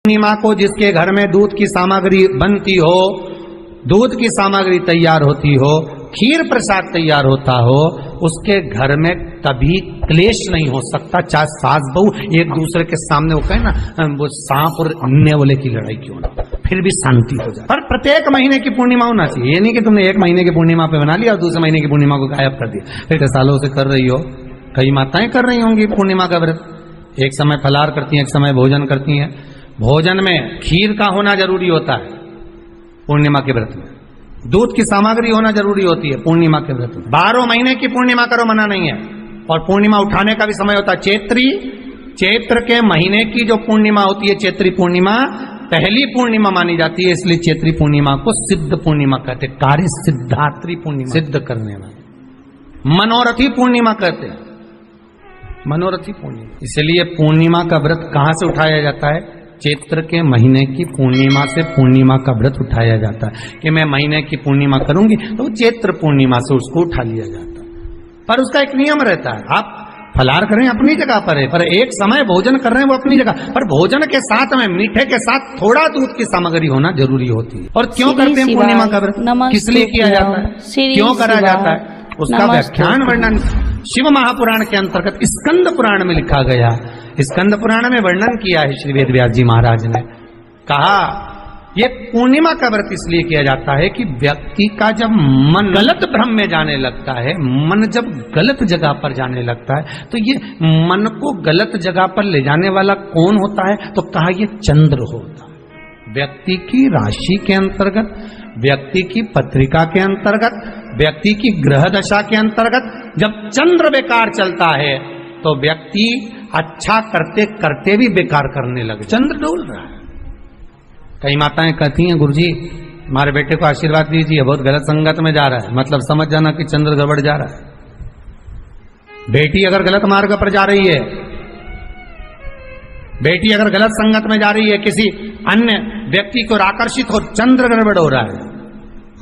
पूर्णिमा को जिसके घर में दूध की सामग्री बनती हो, दूध की सामग्री तैयार होती हो, खीर प्रसाद तैयार होता हो, उसके घर में कभी क्लेश नहीं हो सकता। चाहे सास बहू एक दूसरे के सामने वो कहे ना, वो सांप और नेवले की लड़ाई क्यों ना, फिर भी शांति हो जाए। पर प्रत्येक महीने की पूर्णिमा होना चाहिए। ये नहीं कि तुमने एक महीने की पूर्णिमा पे बना लिया और दूसरे महीने की पूर्णिमा को गायब कर दिया। फिर सालों से कर रही हो, कई माताएं कर रही होंगी पूर्णिमा का व्रत, एक समय फलाहार करती हैं, एक समय भोजन करती हैं। भोजन में खीर का होना जरूरी होता है पूर्णिमा के व्रत में, दूध की सामग्री होना जरूरी होती है पूर्णिमा के व्रत में। 12 महीने की पूर्णिमा करो, मना नहीं है। और पूर्णिमा उठाने का भी समय होता है चैत्र के महीने की जो पूर्णिमा होती है, चैत्री पूर्णिमा पहली पूर्णिमा मानी जाती है, इसलिए चैत्री पूर्णिमा को सिद्ध पूर्णिमा कहते हैं। कार्य सिद्धात्री पूर्णिमा, सिद्ध करने वाली। मनोरथी पूर्णिमा कहते हैं, मनोरथी पूर्णिमा। इसलिए पूर्णिमा का व्रत कहां से उठाया जाता है? चैत्र के महीने की पूर्णिमा से पूर्णिमा का व्रत उठाया जाता है कि मैं महीने की पूर्णिमा करूंगी तो चैत्र पूर्णिमा से उसको उठा लिया जाता है। पर उसका एक नियम रहता है, आप फलाहार करें अपनी जगह पर है, पर एक समय भोजन कर रहे हैं वो अपनी जगह पर। भोजन के साथ में मीठे के साथ थोड़ा दूध की सामग्री होना जरूरी होती है। और क्यों करते हैं पूर्णिमा का व्रत, किस लिए किया जाता है, क्यों करा जाता है, उसका व्याख्यान वर्णन शिव महापुराण के अंतर्गत स्कंद पुराण में लिखा गया। स्कंद पुराण में वर्णन किया है श्री वेदव्यास जी महाराज ने। कहा ये पूर्णिमा का व्रत इसलिए किया जाता है कि व्यक्ति का जब मन गलत भ्रम में जाने लगता है, मन जब गलत जगह पर जाने लगता है, तो ये मन को गलत जगह पर ले जाने वाला कौन होता है? तो कहा ये चंद्र होता है। व्यक्ति की राशि के अंतर्गत, व्यक्ति की पत्रिका के अंतर्गत, व्यक्ति की ग्रह दशा के अंतर्गत जब चंद्र बेकार चलता है तो व्यक्ति अच्छा करते करते भी बेकार करने लगे। चंद्र डोल रहा है। कई माताएं कहती हैं, गुरुजी हमारे बेटे को आशीर्वाद दीजिए, बहुत गलत संगत में जा रहा है। मतलब समझ जाना कि चंद्र गड़बड़ जा रहा है। बेटी अगर गलत मार्ग पर जा रही है, बेटी अगर गलत संगत में जा रही है, किसी अन्य व्यक्ति को आकर्षित हो, चंद्र गड़बड़ हो रहा है,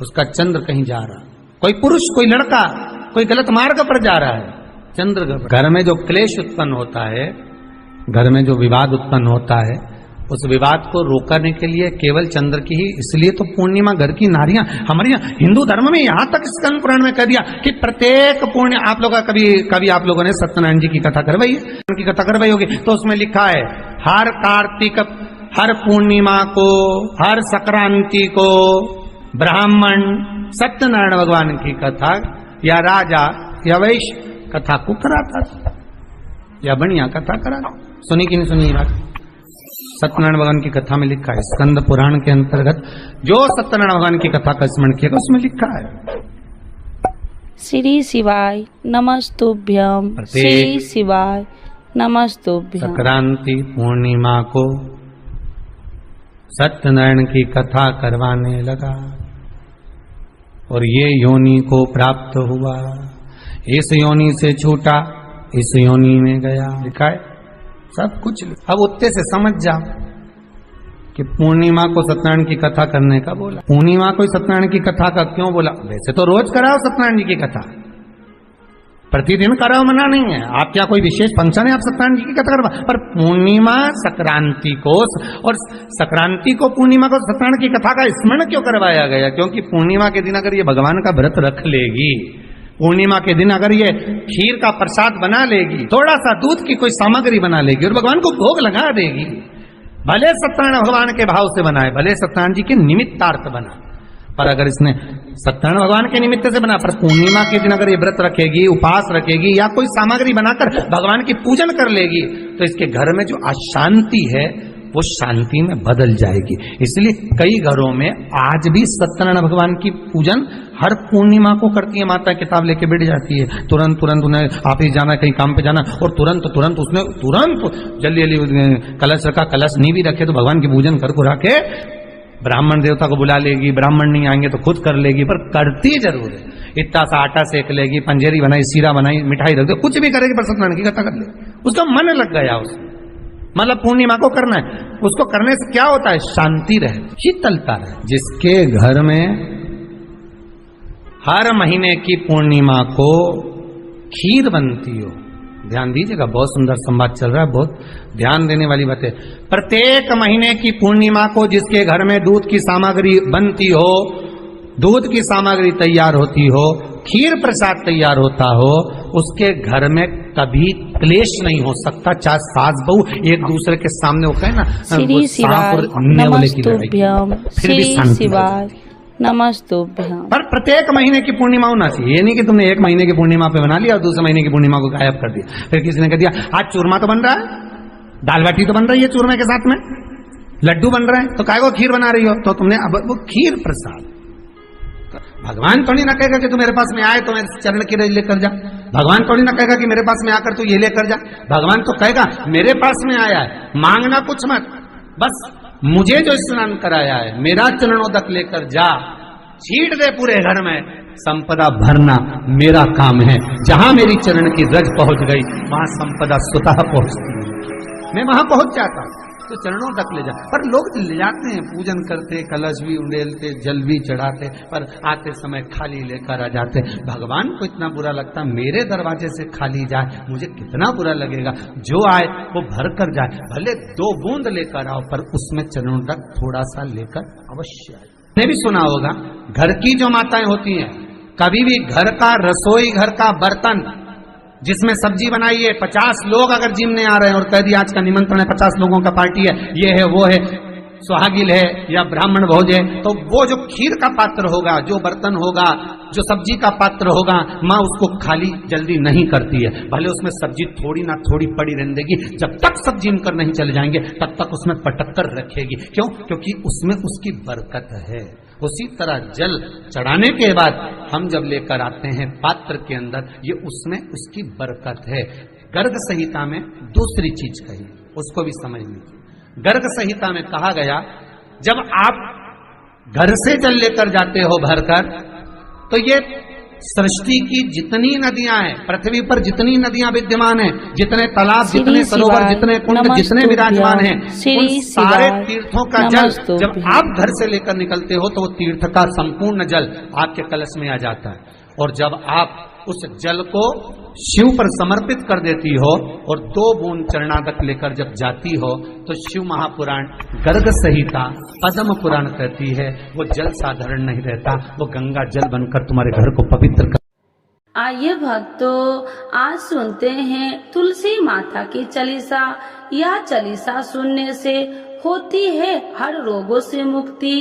उसका चंद्र कहीं जा रहा है। कोई पुरुष, कोई लड़का कोई गलत मार्ग पर जा रहा है, चंद्र गड़बड़। घर में जो क्लेश उत्पन्न होता है, घर में जो विवाद उत्पन्न होता है, उस विवाद को रोकने के लिए केवल चंद्र की ही, इसलिए तो पूर्णिमा घर की नारियां हमारे यहाँ हिंदू धर्म में यहां तक स्कंद पुराण में कह दिया कि प्रत्येक पुण्य आप लोग कभी आप लोगों ने सत्यनारायण जी की कथा करवाई है, उनकी कथा करवाई होगी, तो उसमें लिखा है हर कार्तिक, हर पूर्णिमा को, हर संक्रांति को ब्राह्मण सत्यनारायण भगवान की कथा या राजा या वैश्य कथा को कराता था, या बढ़िया कथा करा। सुनी कि नहीं सुनी बात? सत्यनारायण भगवान की कथा में लिखा है, स्कंद पुराण के अंतर्गत जो सत्यनारायण भगवान की कथा का स्मरण किया उसमें लिखा है। श्री शिवाय नमस्तुभ्यम, श्री शिवाय नमस्तुभ्यम। संक्रांति पूर्णिमा को सत्यनारायण की कथा करवाने लगा और ये योनि को प्राप्त हुआ, इस योनि से छूटा, इस योनि में गया, लिखा है सब कुछ। अब उत्ते से समझ जाओ कि पूर्णिमा को सत्यनारायण की कथा करने का बोला, पूर्णिमा को सत्यनारायण की कथा का क्यों बोला? वैसे तो रोज कराओ सत्यनारायण जी की कथा, प्रतिदिन कराओ, मना नहीं है। आप क्या कोई विशेष फंक्शन है आप सत्यनारायण जी की कथा करवा, पर पूर्णिमा संक्रांति को, और संक्रांति को पूर्णिमा को सत्यनारायण की कथा का स्मरण क्यों करवाया गया? क्योंकि पूर्णिमा के दिन अगर ये भगवान का व्रत रख लेगी, पूर्णिमा के दिन अगर ये खीर का प्रसाद बना लेगी, थोड़ा सा दूध की कोई सामग्री बना लेगी और भगवान को भोग लगा देगी, भले सत्यनारायण भगवान के भाव से बनाए, भले सत्यनारायण जी के निमित्तार्थ बना, पर अगर इसने सत्यनारायण भगवान के निमित्त से बना, पर पूर्णिमा के दिन अगर ये व्रत रखेगी, उपास रखेगी या कोई सामग्री बनाकर भगवान की पूजन कर लेगी, तो इसके घर में जो अशांति है वो शांति में बदल जाएगी। इसलिए कई घरों में आज भी सत्यनारायण भगवान की पूजन हर पूर्णिमा को करती है। माता किताब लेके बैठ जाती है, तुरंत उन्हें ऑफिस जाना, कहीं काम पे जाना, और तुरंत उसने जल्दी कलश रखा, कलश नहीं भी रखे तो भगवान की पूजन कर को रखे, ब्राह्मण देवता को बुला लेगी, ब्राह्मण नहीं आएंगे तो खुद कर लेगी, पर करती जरूर है। इतना सा आटा सेक लेगी, पंजेरी बनाई, सीरा बनाई, मिठाई रख दे, कुछ भी करेगी, पर सत्यनारायण की कथा कर ले, उसका मन लग गया उसमें। मतलब पूर्णिमा को करना है, उसको करने से क्या होता है? शांति रहे, शीतलता रहे। जिसके घर में हर महीने की पूर्णिमा को खीर बनती हो, ध्यान दीजिएगा, बहुत सुंदर संवाद चल रहा है, बहुत ध्यान देने वाली बात है। प्रत्येक महीने की पूर्णिमा को जिसके घर में दूध की सामग्री बनती हो, दूध की सामग्री तैयार होती हो, खीर प्रसाद तैयार होता हो, उसके घर में कभी क्लेश नहीं हो सकता। चाहे सास बहू एक दूसरे के सामने होता है ना, श्री शिवाय नमस्तुभ्यम, श्री शिवाय नमस्तुभ्यम। पर प्रत्येक महीने की पूर्णिमा होना चाहिए। ये नहीं कि तुमने एक महीने की पूर्णिमा पे बना लिया और दूसरे महीने की पूर्णिमा को गायब कर दिया। फिर किसी ने कह दिया आज चूरमा तो बन रहा है, दाल बाटी तो बन रही है चूरमे के साथ में, लड्डू बन रहा है, तो काय को खीर बना रही हो? तो तुमने अब वो खीर प्रसाद, भगवान थोड़ी ना कहेगा कि तू मेरे पास में आए तो मेरे चरण की रज लेकर जा। भगवान थोड़ी ना कहेगा कि मेरे पास में आकर तू ये लेकर जा। भगवान तो कहेगा मेरे पास में आया है, मांगना कुछ मत, बस मुझे जो स्नान कराया है मेरा चरणोदक लेकर जा, छीट दे पूरे घर में, संपदा भरना मेरा काम है। जहां मेरी चरण की रज पहुंच गई वहां संपदा स्वतः पहुंचती है, मैं वहां पहुंच जाता हूं। तो चरणों तक ले जा, पर लोग ले जाते हैं, पूजन करते, कलश भी उंडेलते, जल भी चढ़ाते, पर आते समय खाली लेकर आ जाते। भगवान को इतना बुरा लगता, मेरे दरवाजे से खाली जाए मुझे कितना बुरा लगेगा। जो आए वो भर कर जाए, भले 2 बूंद लेकर आओ, पर उसमें चरणों तक थोड़ा सा लेकर अवश्य आए। आपने भी सुना होगा, घर की जो माताएं होती हैं, कभी भी घर का रसोई घर का बर्तन जिसमें सब्जी बनाई है, 50 लोग अगर जिमने आ रहे हैं और कह दिया आज का निमंत्रण है, 50 लोगों का पार्टी है, ये है वो है, सुहागिल है या ब्राह्मण भोज है, तो वो जो खीर का पात्र होगा, जो बर्तन होगा, जो सब्जी का पात्र होगा, माँ उसको खाली जल्दी नहीं करती है। भले उसमें सब्जी थोड़ी ना थोड़ी पड़ी रहने देगी, जब तक सब जिम कर नहीं चले जाएंगे तब तक उसमें पटक कर रखेगी। क्यों? क्योंकि उसमें उसकी बरकत है। उसी तरह जल चढ़ाने के बाद हम जब लेकर आते हैं पात्र के अंदर, ये उसमें उसकी बरकत है। गर्ग संहिता में दूसरी चीज कही, उसको भी समझ लीजिए। गर्ग संहिता में कहा गया, जब आप घर से जल लेकर जाते हो भरकर, तो ये सृष्टि की जितनी नदियां हैं, पृथ्वी पर जितनी नदियां विद्यमान हैं, जितने तालाब, जितने सरोवर, जितने कुंड, जितने विराजमान हैं, उन सारे तीर्थों का जल जब आप घर से लेकर निकलते हो तो वो तीर्थ का संपूर्ण जल आपके कलश में आ जाता है। और जब आप उस जल को शिव पर समर्पित कर देती हो और 2 बूंद चरणागत लेकर जब जाती हो, तो शिव महापुराण गर्ग संहिता पद्म पुराण कहती है वो जल साधारण नहीं रहता, वो गंगा जल बनकर तुम्हारे घर को पवित्र कर। आइए भक्तों, आज सुनते हैं तुलसी माता की चालीसा। यह चालीसा सुनने से होती है हर रोगों से मुक्ति,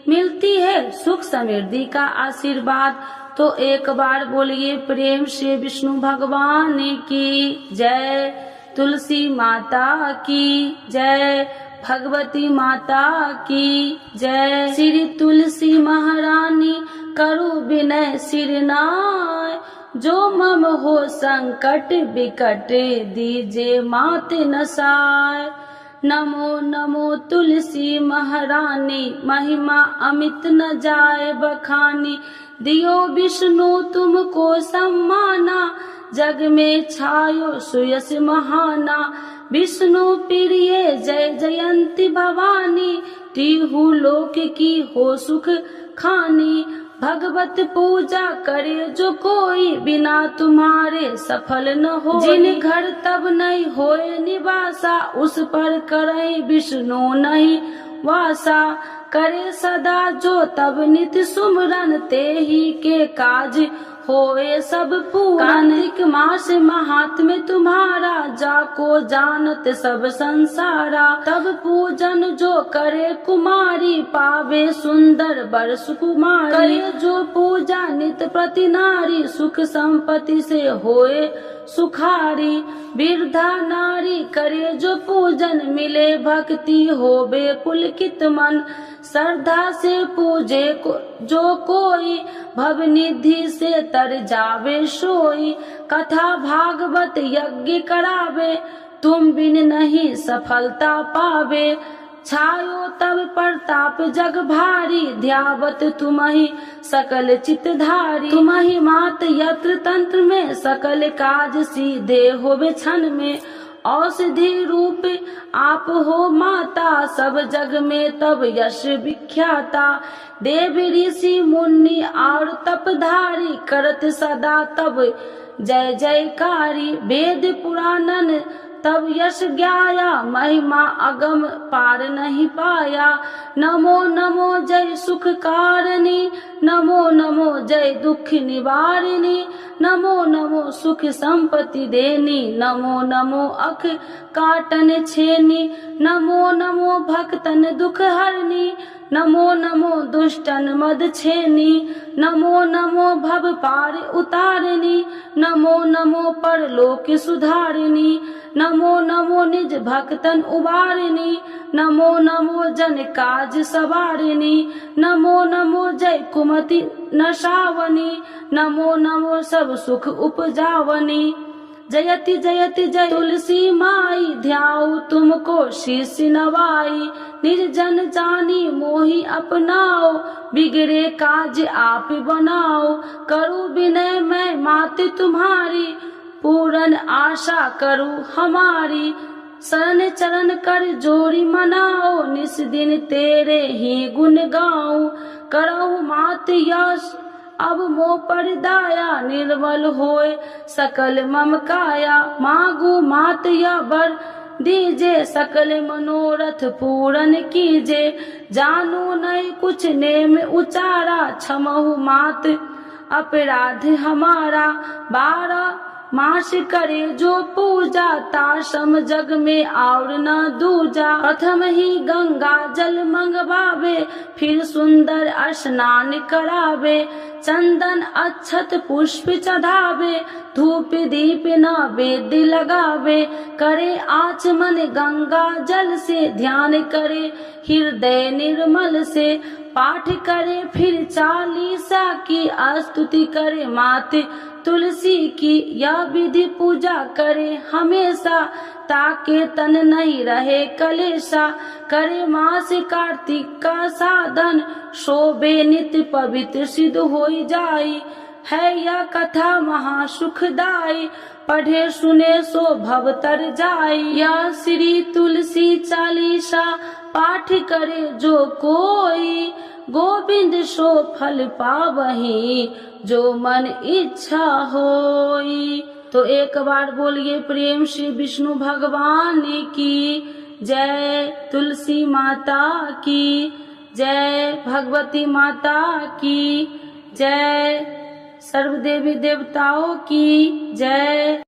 मिलती है सुख समृद्धि का आशीर्वाद। तो एक बार बोलिए प्रेम से विष्णु भगवान की जय, तुलसी माता की जय, भगवती माता की जय। श्री तुलसी महारानी करु विनय सिरनाय, जो मम हो संकट विकट दीजे मात नसाय। नमो नमो तुलसी महारानी, महिमा अमित न जाए बखानी, दियो विष्णु तुमको सम्माना, जग में छायो सुयस महाना। विष्णु प्रिय जय जयंती भवानी, तिहु लोक की हो सुख खानी। भगवत पूजा करे जो कोई, बिना तुम्हारे सफल न हो। जिन घर तब नहीं होए निवासा, उस पर करे विष्णु नहीं वासा। करे सदा जो तब नित सुमरन, ते ही के काज होए सब पूर्ण। कार्तिक मास महात्म्य तुम्हारा, जाको जानत सब संसारा। तब पूजन जो करे कुमारी, पावे सुंदर बर सुकुमारी। करे जो पूजा नित प्रति नारी, सुख संपत्ति से होए सुखारी। वृद्धा नारी करे जो पूजन, मिले भक्ति होबे पुलकित मन। श्रद्धा से पूजे जो कोई, भवनिधि से तर जावे सोई। कथा भागवत यज्ञ करावे, तुम बिन नहीं सफलता पावे। छायो तब प्रताप जग भारी, ध्यावत तुम्हि सकल चितधारी। तुम्हि मात यत्र तंत्र में, सकल काज सीधे होवे क्षण में। औषधि रूप आप हो माता, सब जग में तब यश विख्याता। देव ऋषि मुनि और तपधारी, करत सदा तब जय जयकारी वेद पुराणन तब यश ज्ञाया महिमा अगम पार नहीं पाया। नमो नमो जय सुख कारिणी नमो नमो जय दुख निवारिणी नमो नमो सुख संपत्ति देनी नमो नमो अख काटन छेनी नमो नमो भक्तन दुख हरनी नमो नमो दुष्टन मद छेनी नमो नमो भव पार उतारिणी नमो नमो परलोक सुधारिणी नमो नमो निज भक्तन उबारिणी नमो नमो जन काज सवारिणी नमो नमो जय कुमति नशावनी नमो नमो सब सुख उपजावनी। जयति जयति जय तुलसी माई ध्याऊ तुमको शीश नवाई निर्जन जानी मोहि अपनाओ बिगड़े काज आप बनाओ करूँ विनय मैं माते तुम्हारी पूर्ण आशा करूँ हमारी शरण चरण कर जोड़ी मनाओ निस दिन तेरे ही गुण गाऊं करऊँ मात यश अब मोह पर दाया निर्मल होए सकल मम काया मांगू मात या बर दीजे सकल मनोरथ पूर्ण कीजे जानू नहीं कुछ नेम उचारा क्षमहु मात अपराध हमारा 12 मास करे जो पूजा ताशम जग में और न दूजा। प्रथम ही गंगा जल मंगवावे फिर सुंदर स्नान करावे चंदन अक्षत पुष्प चढ़ावे धूप दीप नैवेद्य लगावे करे आचमन गंगा जल से ध्यान करे हृदय निर्मल से पाठ करे फिर 40 की स्तुति करे माते तुलसी की यह विधि पूजा करे हमेशा ताके तन नहीं रहे कलेशा करे मास कार्तिक का साधन शोभे नित्य पवित्र सिद्ध हो जाई है यह कथा महासुखदाई पढ़े सुने सो भव तर जाई। यह श्री तुलसी चालीसा पाठ करे जो कोई गोविंद सो फल पावही जो मन इच्छा होई। तो एक बार बोलिए प्रेम से विष्णु भगवान की जय, तुलसी माता की जय, भगवती माता की जय, सर्व देवी देवताओं की जय।